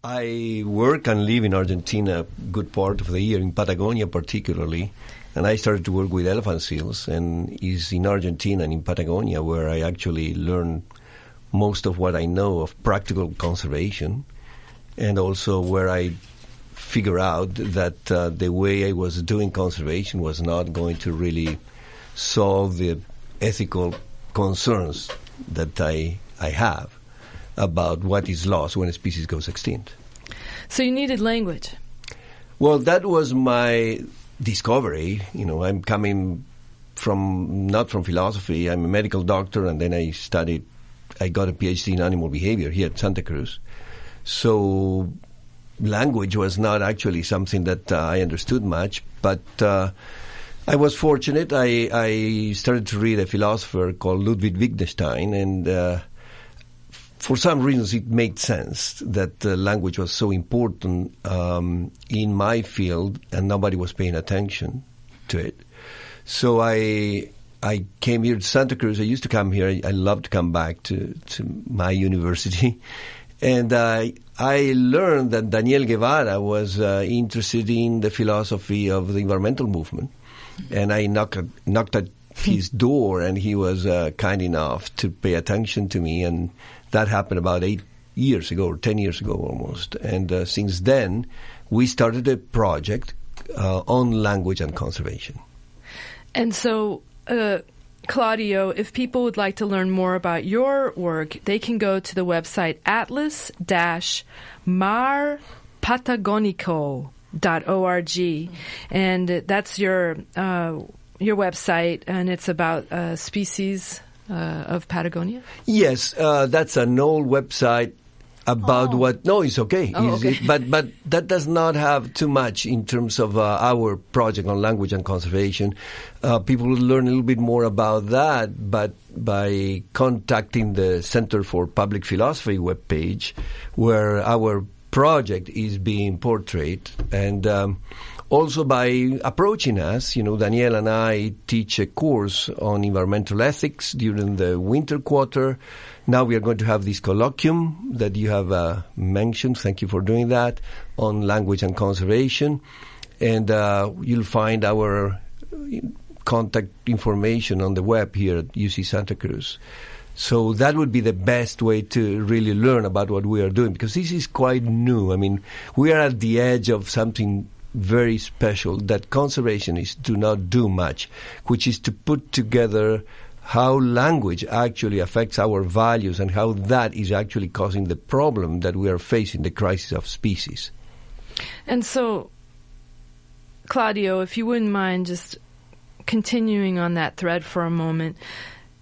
I work and live in Argentina a good part of the year, in Patagonia particularly, and I started to work with elephant seals, and it's in Argentina and in Patagonia where I actually learned most of what I know of practical conservation, and also where I figure out that the way I was doing conservation was not going to really solve the ethical concerns that I have about what is lost when a species goes extinct. So you needed language. Well, that was my discovery. I'm coming not from philosophy. I'm a medical doctor, and then I got a PhD in animal behavior here at Santa Cruz. So language was not actually something that I understood much, but I was fortunate. I started to read a philosopher called Ludwig Wittgenstein, and for some reasons it made sense that language was so important in my field, and nobody was paying attention to it. So I came here to Santa Cruz. I used to come here. I love to come back to my university. And I learned that Daniel Guevara was interested in the philosophy of the environmental movement. And I knocked at his door, and he was kind enough to pay attention to me. And that happened about 8 years ago, or 10 years ago almost. And since then, we started a project on language and conservation. And so, Claudio, if people would like to learn more about your work, they can go to the website atlas-marpatagonico.org, and that's your website, and it's about species of Patagonia? Yes, that's an old website about what... No, it's okay. Okay. But that does not have too much in terms of our project on language and conservation. People will learn a little bit more about that, but by contacting the Center for Public Philosophy webpage, where our project is being portrayed, and also by approaching us. Daniel and I teach a course on environmental ethics during the winter quarter. Now we are going to have this colloquium that you have mentioned. Thank you for doing that, on language and conservation. And you'll find our contact information on the web here at UC Santa Cruz. So that would be the best way to really learn about what we are doing, because this is quite new. I mean, we are at the edge of something very special that conservationists do not do much, which is to put together how language actually affects our values and how that is actually causing the problem that we are facing, the crisis of species. And so, Claudio, if you wouldn't mind just continuing on that thread for a moment,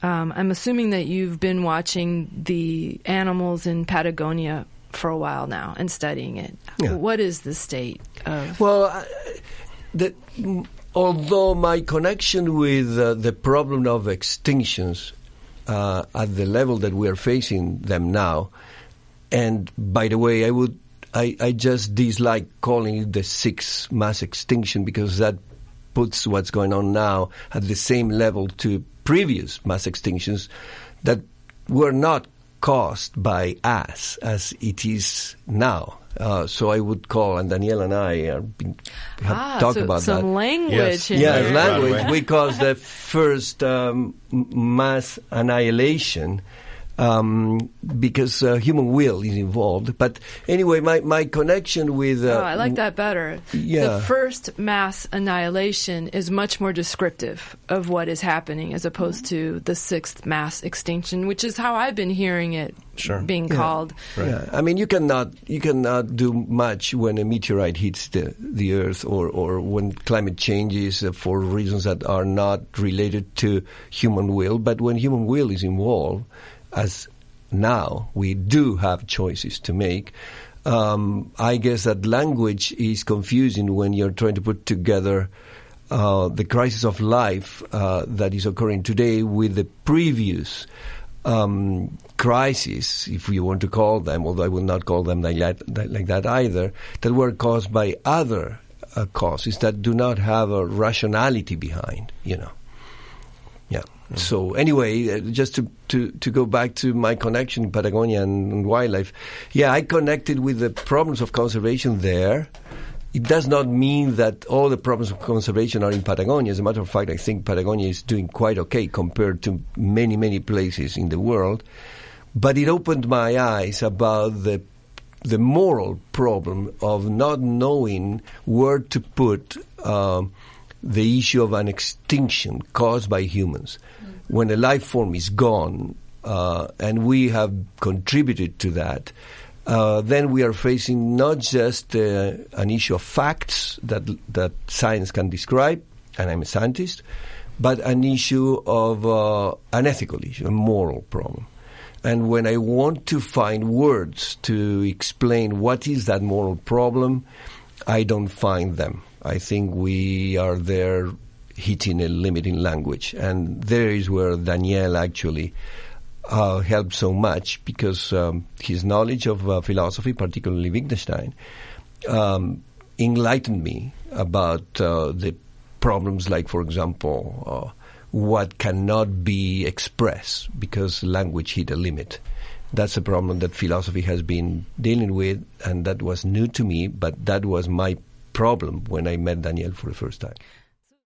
I'm assuming that you've been watching the animals in Patagonia for a while now and studying it. Yeah. What is the state of... Well, although my connection with the problem of extinctions at the level that we are facing them now, and by the way, I just dislike calling it the sixth mass extinction, because that puts what's going on now at the same level to previous mass extinctions that were not caused by us as it is now. So I would call, and Daniel and I have talked about that. Some language. Yes, language. We caused the first mass annihilation because human will is involved. But anyway, my connection with... I like that better. Yeah. The first mass annihilation is much more descriptive of what is happening as opposed to the sixth mass extinction, which is how I've been hearing it being called. Right. Yeah. I mean, you cannot do much when a meteorite hits the Earth or when climate changes for reasons that are not related to human will. But when human will is involved, as now we do have choices to make. I guess that language is confusing when you're trying to put together the crisis of life that is occurring today with the previous crises, if you want to call them, although I will not call them like that either, that were caused by other causes that do not have a rationality behind, Yeah. So anyway, just to go back to my connection in Patagonia and wildlife, I connected with the problems of conservation there. It does not mean that all the problems of conservation are in Patagonia. As a matter of fact, I think Patagonia is doing quite okay compared to many, many places in the world. But it opened my eyes about the moral problem of not knowing where to put the issue of an extinction caused by humans. When a life form is gone, and we have contributed to that, then we are facing not just an issue of facts that science can describe, and I'm a scientist, but an issue of an ethical issue, a moral problem. And when I want to find words to explain what is that moral problem, I don't find them. I think we are there hitting a limiting language. And there is where Daniel actually helped so much, because his knowledge of philosophy, particularly Wittgenstein, enlightened me about the problems like, for example, what cannot be expressed because language hit a limit. That's a problem that philosophy has been dealing with, and that was new to me, but that was my problem when I met Daniel for the first time.